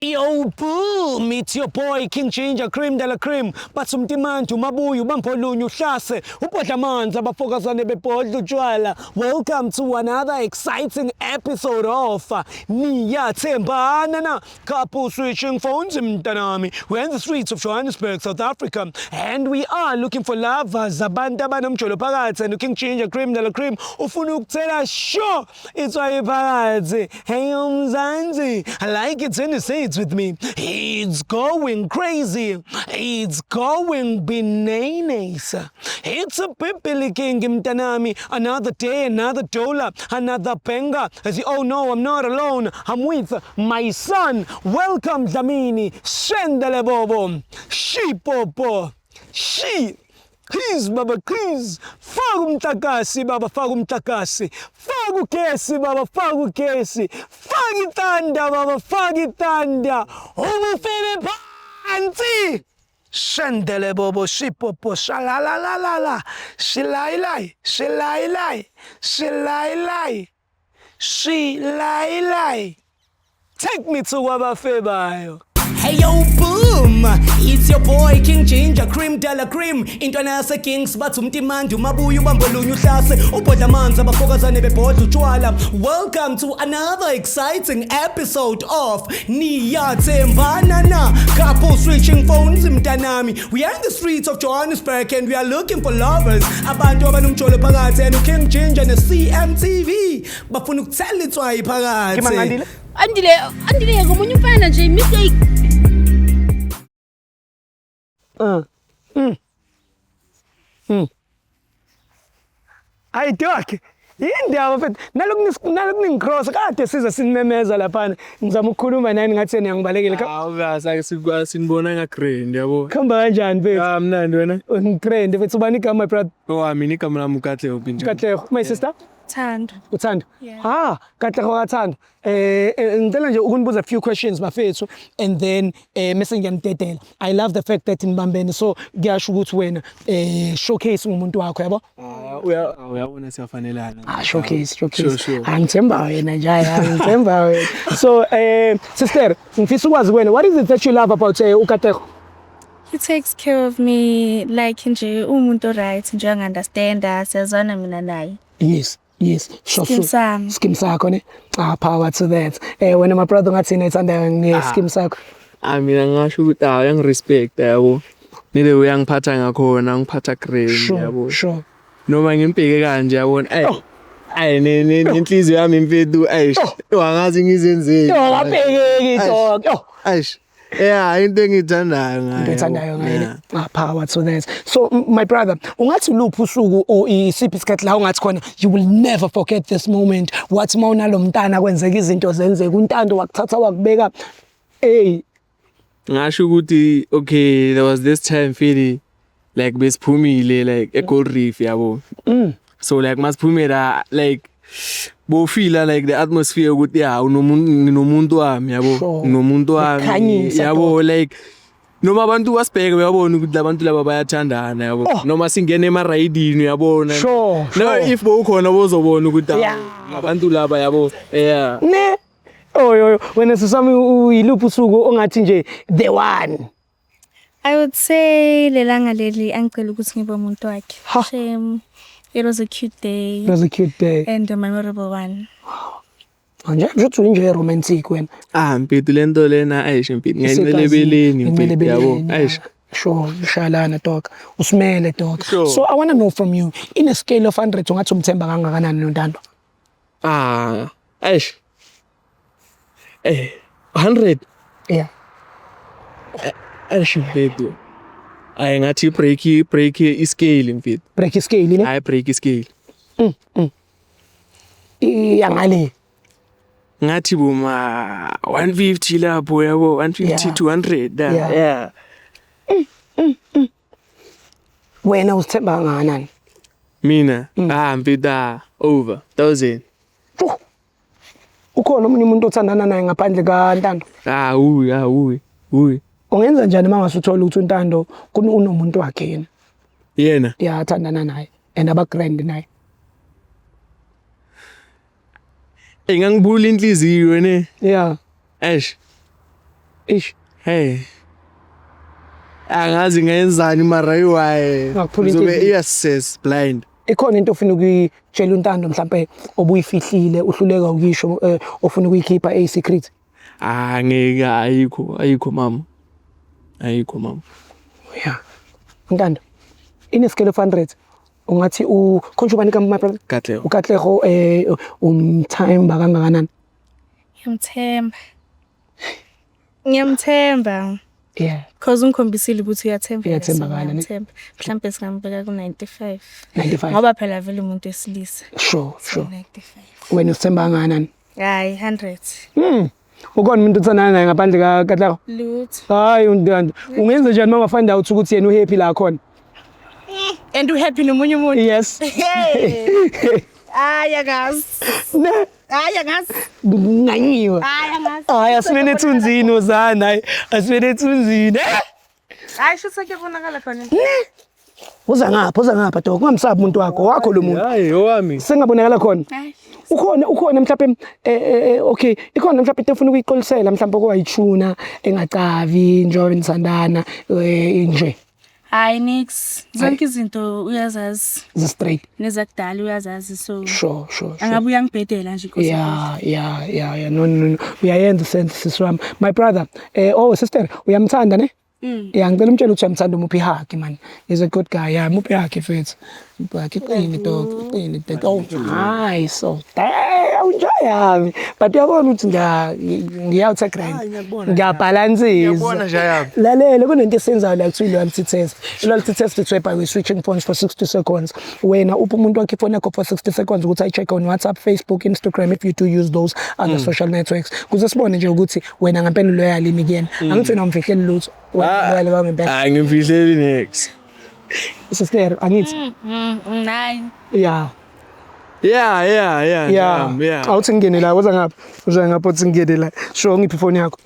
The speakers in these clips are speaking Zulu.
Yo, boom! It's your boy King Ginger, Cream de la Cream. Batsumtimantu, Mabuyu, Bampolunyu, Shase, Upodlamanza, Bafokazane Bepodlu Jwala. Welcome to another exciting episode of Niya Tembanana. Couple switching phones in Tanami. We're in the streets of Johannesburg, South Africa, and we are looking for lovers. Zabanta Banam Cholopagats and King Ginger, Cream de la Cream. Ufunuk Tela, sure, it's why Pagats. Hey, Zanzi. I like it in the States with me. It's going crazy. It's going bananas. It's a Pipili King Mtanami. Another day, another dollar, another penga. As you all know, I'm not alone. I'm with my son. Welcome, Dlamini. Shendele Bobo. She Popo. She. Please, Baba, please. Fagu mtakasi, Baba, fagu mtakasi. Fagu kesi, Baba, fagu kesi. Fagitanda, Baba, fagitanda. Omufebe panti. Shendele bobo, shipopo, shalalalala. Shilailai, shilailai, shilailai. Shilailai. Take me to Wabafebayo. Hey yo, boom! It's your boy King Ginger, Cream de la Cream. Internasa Kings, Batsumtimandu, Mabuyu, Bambolunyu, Shase, Upodlamanza, Bafokazane Bepodlu Jwala. Welcome to another exciting episode of Niya Tembanana. Couple switching phones in Tanami. We are in the streets of Johannesburg and we are looking for lovers. Abantu abanumcholo phakathi and King Ginger and CMTV. Bafuna ukuthela itswayi phakathi. Andile ngomunye umfana nje mistake. Hayi Doc, yindaba mfethu. Naloku ningicross kade siza sinimemeza lapha. Ngizama ukukhuluma nani ngathi yena ngibalekile. Awukazi sinibona ngagrand yabo. Khamba kanjani mfethu? Mnandi wena? Ngigrand mfethu ubani igama my brother? Mina igama lami uKatlego Pinja. Katlego, my sister? Thando. Uthando? Yeah. Katlego kaThando. Ngicela nje ukunibuza a few questions bafethu and then mase ngiyamdedela. I love the fact that nibambene so ngiyasho ukuthi wena showcase umuntu wakho yabo? Uyabona siyafanelana. Showcase. Sure. Angithemba wena njaya, ngithemba wena. So sister, ngifisa ukwazi wena, what is it that you love about uKatlego? He takes care of me like nje umuntu right nje understanda siyazwana mina naye. Yes. Skim sami. Skim sakho ne? Power to that. When my brother ngathi nethanda ngeskim sakho. Mina ngasho ukuthi uyangirespect yabo. Nile uyangiphatha ngakhona, ngiphatha grand yabo. Sure. Noma ngimbheke kanje yabona. Nenhliziyo yami mfethu wangazi ngizenzeni. Ngabhekeki dog. Into engiyithandayo ngayo. Into ethandayo ngayo. Power to that. So my brother, ungathi luphi usuku or isiphi isikhathi la ungathi khona you will never forget this moment. Wathi mawuna lo mntana kwenzeka izinto zenzeka untando wakuthatha wakubeka Ngasho ukuthi okay, there was this time feeling like besiphumile like eGold Reef yabo. So like masiphumela like bo feel like the atmosphere ukuthi unomuntu wami yabo, unomuntu wami yabo like noma abantu basibheke uyabona ukuthi labantu laba bayathandana yabo, noma singene emarayidini uyabona. Sure. No, if bowukhona bozobona ukuthi abantu laba yabo ne wena sisami uyiluphi usuku ongathi nje the one? I would say lelanga leli angicela ukuthi ngibe umuntu wakhe. It was a cute day. It was a cute day. And a memorable one. Nje uthi nje romantic wena. Mfethu lento lena mfethu ngiyibelebeleni mfethu yabo. Sure, shalana dog. Usimele dog. So I want to know from you, in a scale of 100 ungathi umthemba kangakanani noNtando? 100. Yeah. Mfethu. Ngathi break iscale mfethu. Break iscale ne? Break iscale. Yangale. Ngathi boma 150 lapho yabo, 150 to 100. Yeah. Wena usithemba kangakanani? Mina mfethu over 1000. Ukhona omunye umuntu othandana naye ngaphandle kaNtando? Uyi. Ungenza njani mangasuthola ukuthi uNtando unomuntu wakhe yena? Yena? Yeah, athandana naye and abagrand naye. Engangibula inhliziyo ne. Yeah. Eish. Ish. Hey. Angazi ngenzani mara yiwaye. Ngakuphula Uzobe inhliziyo. iassess blind. Ikhona into ofuna ukuyitshela uNtando mhlambe obuyifihlile uhluleka ukisho ofuna ukuyikhipha secret. Ngeke ayikho mama. Ayikho mama. Yeah. Ntando. In a scale of 100 ungathi ukhonje ubani ka my brother? Katlego. Ukatlego umthemba kangakanani? Ngiyamthemba. Yeah. Cause ungikhombisile ukuthi uyathemba. Uyathembakala, ne? Ngiyamthemba. Mhlambe singambeka ku 95. 95. Ngoba phela vele umuntu wesilisa. Sure. 95. Wena usithemba kangakanani? Hayi 100. Ukona umuntu uthandana naye ngaphandle kaTlago? Lutho. Hayi uNtando. Ungenza njani uma find out ukuthi yena uhappy la khona? And uhappy nomunye umuntu? Yes. Ayakazi. Ne? Ayakazi. Nganyiwe. Ayakazi. Hayi asibene ethunzini uzana hayi asibene ethunzini. Hayi shutha kuyabonakala khona. Uza ngapha dog ungamsabi umuntu wakho lo muntu. Hayi owami. Sengabonakala khona. Hayi. Ukhona mhlawumbe okay ikhona mhlawumbe into efuna ukuyiqolisela mhlawumbe okwayithuna engacavi njengoba nisandana nje. Hayi nix. Zonke izinto uyazazi. Straight. Nezakudala uyazazi so. Sure. Angabe uyangibhedela nje inkosi. Yeah. No. Uyayenza sense sisi wami. My brother, sister, uyamthanda ne? Yeah, ngicela umtshela ukuthi uyamthanda umuphi haki man. He's a good guy. Yeah, umuphi haki mfethu. But iqini dog. Oh, nice. So, awujayami. But uyabona ukuthi ngiyawuthe grind. Ngiyabalansisa. Ngiyabona nje yami. Lalela kunento esenzayo la kuthiwa loyalty test. Loyalty test is by switching phones for 60 seconds. Wena upha umuntu wakhe ifone yakho for 60 seconds ukuthi ay check on WhatsApp, Facebook, Instagram if you do use those other social networks. Kuze sibone nje ukuthi wena ngempela loyal yini kuyena. Angithi wena umfihleli lutho. Wena kwangempela. Ngimfihleli next. Sister, angithi. Hayi. Yeah. Yeah. Awuthi ngene la uza ngapha uthi ngene la. Sure ngiphi phone yakho.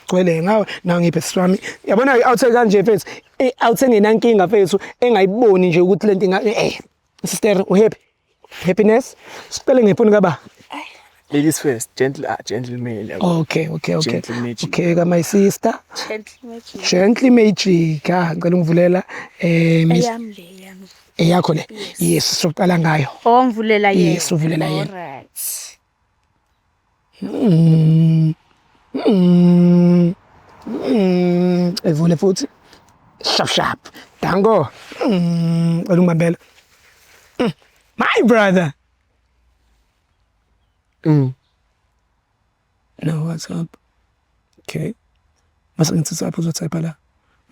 Gcwele ngawe nawe ngiphe sami. Yabona awuthe kanje mfethu. Awuthe ngenankinga mfethu engayiboni nje ukuthi lento sister uhappy. Happiness. Sicela ngephone kaba. Ladies first, gentleman. Okay. Gentle magic. Okay, ka my sister. Gently magic. Ngicela ungivulela miss. Yami. Eyakho le. Yes, soqala ngayo. Ongivulela yena. Yes, uvulela yena. Alright. Evule futhi. Sharp. Dango. Olungibambela. My brother. No, what's up? Okay. Mase ngithi apho uzotype la.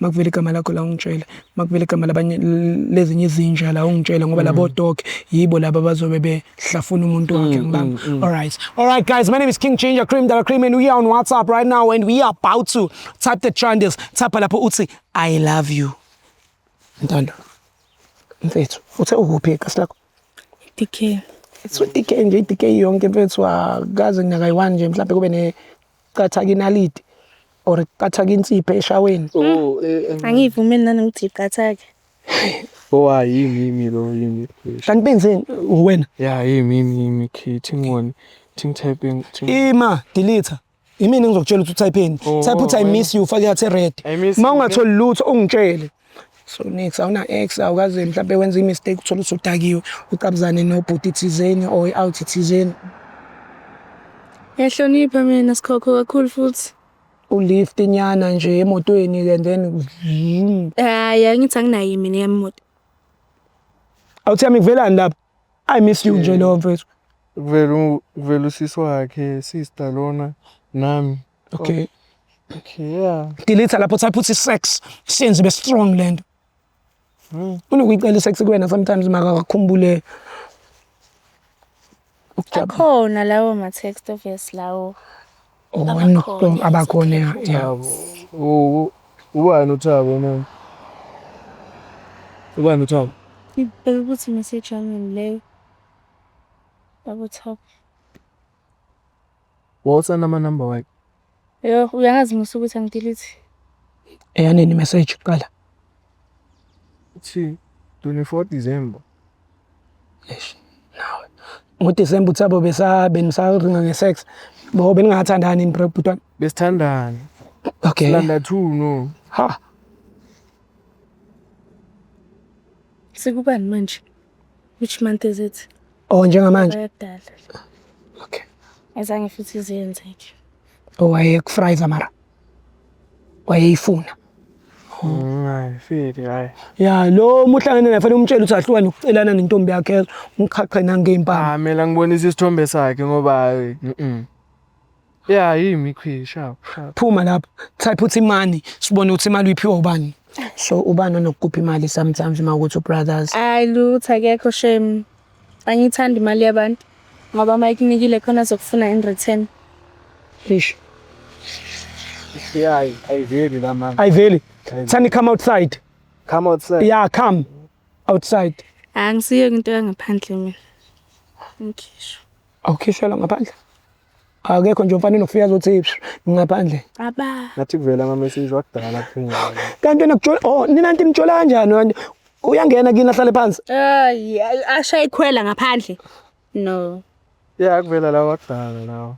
Makuvele igama lakho la ungitshela. Makuvele igama labanye lezinye izinja la ungitshela ngoba labo dog yibo laba bazobe behlafuna umuntu wakhe ngibamba. All right guys, my name is King Ginger Cream Dala Cream and we are on WhatsApp right now and we are about to type the trenders. Type lapho uthi I love you. Ntando. Mfethu, uthe ukuphi kasi lakho? DK. It's with DK nje DK yonke mfethu akaze ngakayi1 nje mhlawumbe kube ne qathaki nalidi or qathaki insipho eshaweni. Angivumeli nani ukuthi iqathake. Yimi lo. Kanti benzeni wena? Yeah, yimi ting typing. Ima delete. Imini ngizokutshela ukuthi utypeni. Type uthi I miss you ufake yathi red. Mawungatholi lutho ungitshele. So next awuna ex awukaze mhlawumbe wenza imistake uthola usudakiwe uqabuzane nobhuti thizeni or out thizeni. Yahlonipha mina sikhokho kakhulu futhi. Ulift inyana nje emotweni and then Hayi angithi anginayo mina yami imoto. awuthi yami kuvelani lapha? I miss you nje lo mfethu. Vele usisi wakhe sister lona nami. Okay. Yeah. Delete lapho type uthi sex senze be strong lento. Unokuyicela sex kuwena sometimes makakukhumbule. Akhona lawo ma text obvious lawo. Abakhona yeah. Ubani uThabo manje? Ubani uThabo? Ngibheka ukuthi message yami leyo. Abo top. What's the number wakhe? Yo uyangazi musu ukuthi angidelete. Eyaneni message qala. Uthi 24 December. Eish. Nawe. Ngo-December uThabo besaringa ngesex. Bo beningathandani in butwana? Besithandana. Okay. Standard 2 no. Ha. Sekubani manje? Which month is it? Oh njengamanje. Bayadala. Okay. Azange futhi izenzeke. Owaye kufriza mara. Wayeyifuna. Hayi fiti hayi. Ya lo muhlangene naye fanele umtshele ukuthi ahlukane ukucelana nentombi yakhe umkhaqhe nangempama. Mina ngibonisa isithombe sakhe ngoba yeah yimi sharp. Phuma lapho. Type uthi imani sibone ukuthi imali uyiphiwa ubani. So ubani onokupha imali sometimes mawukuthi brothers. Hayi lutho akekho shame. Angithandi imali yabantu. Ngoba mayikinikile khona zokufuna in return. Ish. Yeah, I really that man. Ayiveli. Thani come outside. Come outside. Yeah, come outside. Angisiyo into yangaphandle mina. Ngikhisho. Awukhishela ngaphandle. Akekho nje mfanele ukufika zothi ngaphandle. Baba. Nathi kuvela ama message wakudala kuphela. Kanti nakuthola nina nti nithola kanjani? Uyangena kini ahlale phansi. Asha ikhwela ngaphandle. No. Yeah, kuvela la wakudala lawo.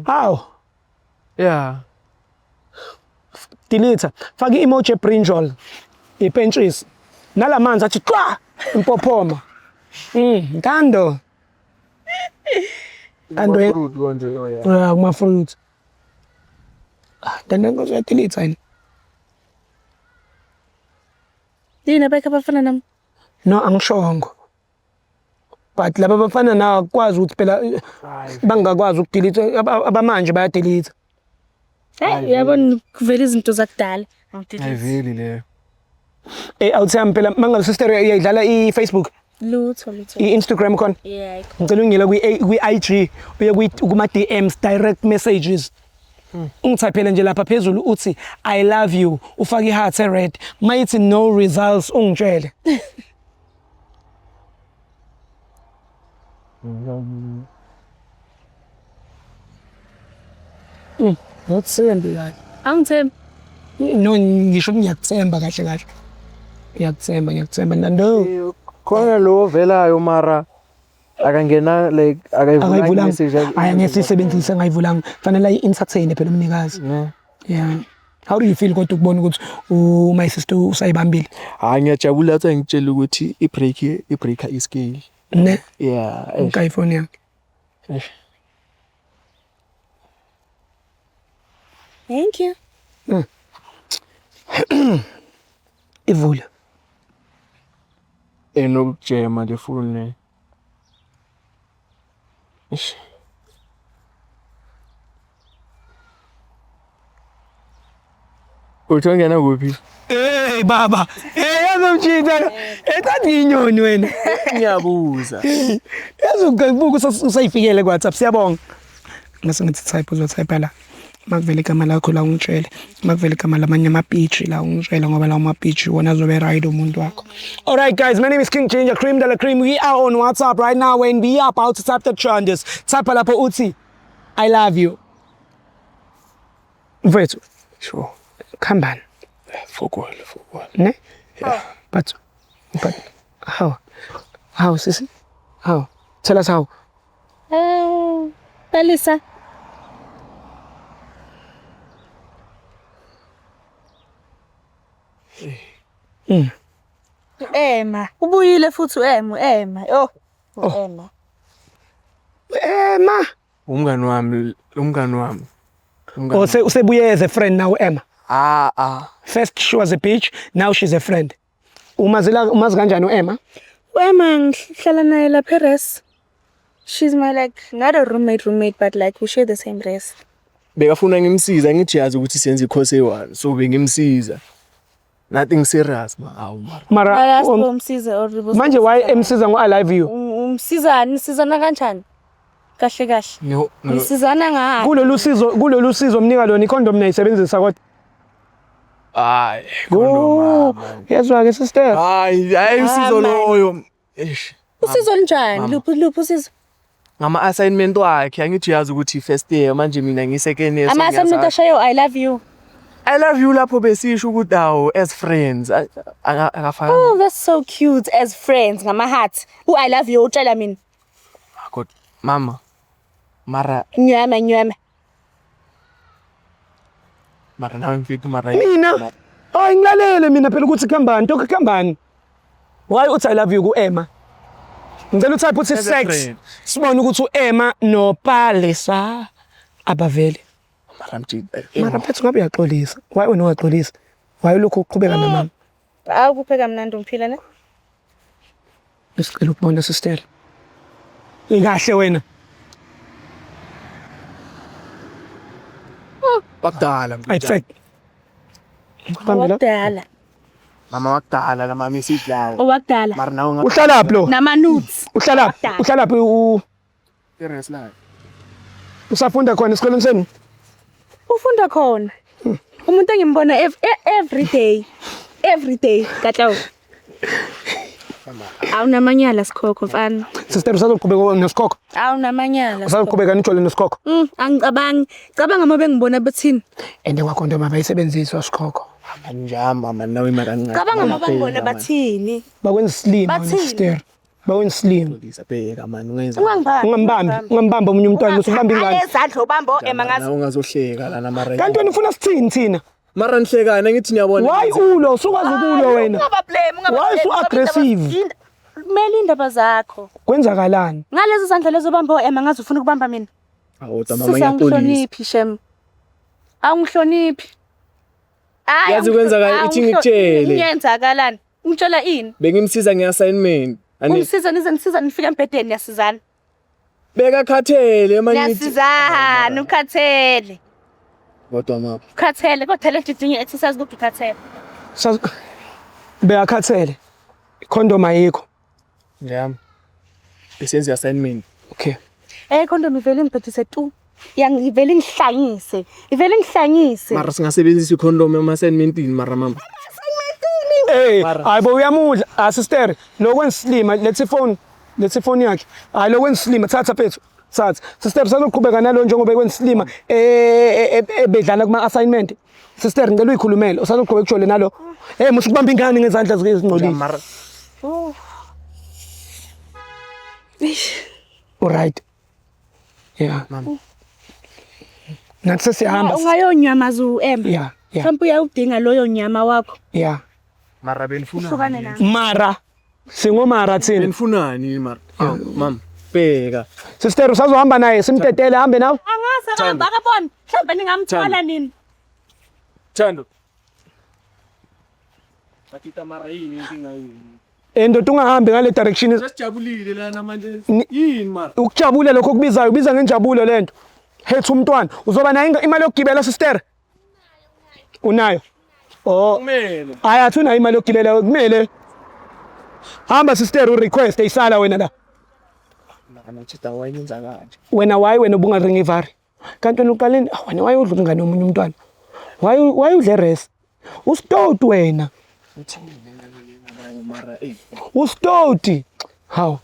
Haw. Yeah. Delete. Faka i-emoji brinjol. Ipentshisi. Nalamanzi athi qwa impophoma. Nkando. Ando fruit konje yeah. kuma fruit. Then ngoze ya delete yini? Dina beka bafana nami. No angishongo. But laba bafana nawe akwazi ukuthi phela bangakwazi ukudelete abamanje baya delete. Hey, yabona kuvela izinto zakudala. Ayiveli le. Awuthi phela mangabe sister iyadlala i-Facebook, Lutho. i-Instagram khona. Yeah. Ngicela ungela kwi-IG uye kuma DMs direct messages. Ungithaphele nje lapha phezulu uthi I love you ufaka iheart red mayithi no results ungitshele. Ngotsembi kahle. Angithembi. No ngisho ngiyakuthemba kahle kahle. Ngiyakuthemba nando. Khona lo velayo mara akangena like akayivula message. Ayangiyisebenzisa ngayivulanga. Fanele i-entertain phela umnikazi. Yeah. How do you feel kodwa ukubona ukuthi my sister usayibambile? Hayi ngiyajabula ukuthi ngitshela ukuthi i-breaker iscale. Ne? Yeah. iPhone yakhe. Thank you. Ivula. Enokujema le full ne. Uthongena kuphi? Hey baba, yazomtshitha. Ethathi inyoni wena. Ngiyabuza. Yazokubuka usayifikele kwaThap siyabonga. Ngase ngithi type uzotype la. Makuvele igama lakho la ungitshele. Makuvele igama lamanye ama-beach la ungitshele ngoba la ama-beach wona azobe ride umuntu wakho. All right guys, my name is King Ginger Cream de la Cream. We are on WhatsApp right now when we are about to type the trenders. Type lapho uthi I love you. Mfethu. Sure. Khambani. Fokol. Ne? Yeah. But how? How sis? How? Tell us how. Palisa. Emma. Ubuyile futhi Emma. Emma. Emma. Umngani wami. Usebuye as a friend now Emma. First she was a bitch, now she's a friend. Umazi kanjani Emma? Emma ngihlala naye la Paris. She's my like not a roommate but like we share the same dress. Bekafuna ngimsiza ngithi yazi ukuthi senze ikhosi eyi-1 so bengimsiza. Nothing serious mara umsiza or manje why emsiza ngo I love you? Umsizana kanjani? Kahle. No. Umsizana ngani? Kulolu sizo mnika lona icondom nayisebenzisa kodwa. Hayi, condom. Yezwa ke sister. Hayi usizo loyo. Usizo njani? Luphi usizo? Ngama assignment wakhe angithi yazi ukuthi first year manje mina ngisecond year. Ama assignment ashayo I love you. I love you lapho besisho ukuthi awu as friends akafana. Oh, that's so cute as friends ngama heart. I love you utshela mina. God mama. Mara nyama. Mara nawe mfiki mara. Mina hayi ngilalele mina phela ukuthi kuhambani nto kuhambani. Why uthi I love you ku Emma? Ngicela utype uthi As a sex. friend. Sibone ukuthi uEmma noPalesa abaveli. Mara mjid. Mara phethu ngabe uyaxolisa. Why wena ungaxolisa? Why ulokhu uqhubeka namama? Awu kupheka mnandi umphila ne? Ngisicela ukubona sister. Ikahle wena. Bakudala. I fact. Phambili. Owakudala. Mama wakudala la mama isidlawo. Owakudala. Mara nawe Uhlala phi lo? Nama-nudes. Uhlala phi? Uhlala phi ngaperience la. usafunda khona esikoleni senu? Ufunda khona. Umuntu engimbona every day katlawo. Awunamanyala sikhokho mfana. Sister usazoqhubeka nesikhokho? Awunamanyala. Usazoqhubeka nitshole nesikhokho? Angicabangi. Cabanga uma bengibona bethini. Ende kwakho nto mabayisebenziswa sikhokho. Anjamba man nawe mara ngathi. Cabanga uma bengibona bathini. Bakwenza slim sister. Bakwenza slim. Isabheka man ungenza. Ungambamba omunye umntwana usubamba ingane. Ezandla ubambo emangazi. Ungazohleka lana mara. Kanti wena ufuna sithini thina? Mara nihlekana ngithi ngiyabona. Why ulo usukwazi ukulo wena? Why so aggressive? Kumele indaba zakho. Kwenzakalani? Ngalezi zandla lezo ubambo emangazi ufuna ukubamba mina. Awuta mama yapolice. Sisangihloniphi shem. Awungihloniphi. Yazi kwenzakala ithi ngikutshele. Ngiyenzakalani? Ngitshela ini? Bengimsiza ngeassignment. Ungisiza nisiza nifika empedeni yasizana. Beka khathele manje. Yasizana ukhathele. Kodwa mama. Ukhathele kodwa le ndidinga exercise kodwa ukhathele. Beyakhathele. Condom ayikho. Yami. Besenza assignment. Okay. Condom ivele ngibhedise tu. Ivele ngihlangise. Ivele ngihlangise. Mara singasebenzisa icondom ema-assignmentini mara mama. Hey, hayibo uyamudla sister lo kwensilima let's phone yakhe hayi lo kwensilima thatha phethu thatha sister sazoqhubeka nalo njengoba kwensilima ebedlala kuma assignment sister ngicela uyikhulumele usazoqhubeka kujole nalo musukubamba ingane ngezandla zingcolile Mara. Alright. Yeah. Mama. Nathi sesihamba. Ungayonyama zu Emma. Yeah. Mhlawumbe uyawudinga loyo nyama wakho. Yeah. Mara benifuna. Uhlukane nami. Mara. Singomara thina. Benifunani mara? Mama. Bheka. Sister usazohamba naye simtetele hambe nawe. Angase hamba akabona. Mhlawumbe ningamthwala nini? Thando. Batita mara yini inkinga yini? Endoda ungahambi ngale direction. Sesijabulile lana manje. Yini mara? Ukujabula lokho kubizayo ubiza ngenjabulo lento. Hethu umntwana uzoba nayo imali yokugibela sister. Unayo. Oh. Kumele. Ayathi unayo imali yokugibela kumele. Hamba sister urequest ayisala wena la. Mara chita wayenza kanje. Wena wena ubunga ringi ivari. Kanti wena uqaleni wena wayodla umngane omunye umntwana. Why udle res? Ustot wena. Mara Ustoti. How?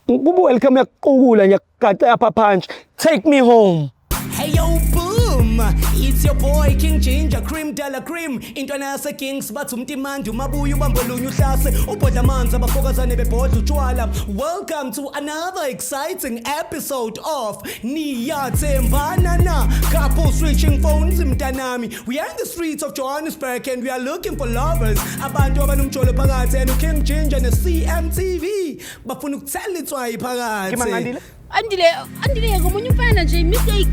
Kubu welcome yakuqukula ngiyaqaqa apha punch. Take me home. Hey yo boom, it's your boy King Ginger Cream Della Cream intwana yase Kings bathi umtimandi umabuya ubambolunya uhlase ubhodla amanzi abafokazane bebhodla utshwala. Welcome to another exciting episode of Niyathembana na couple switching phones mntanami. We are in the streets of Johannesburg and we are looking for lovers. Abantu abanomjolo phakathi and King Ginger ne CMTV bafuna ukuthela itswayi phakathi. Kimangandile? Andile ngomunye umfana nje mistake.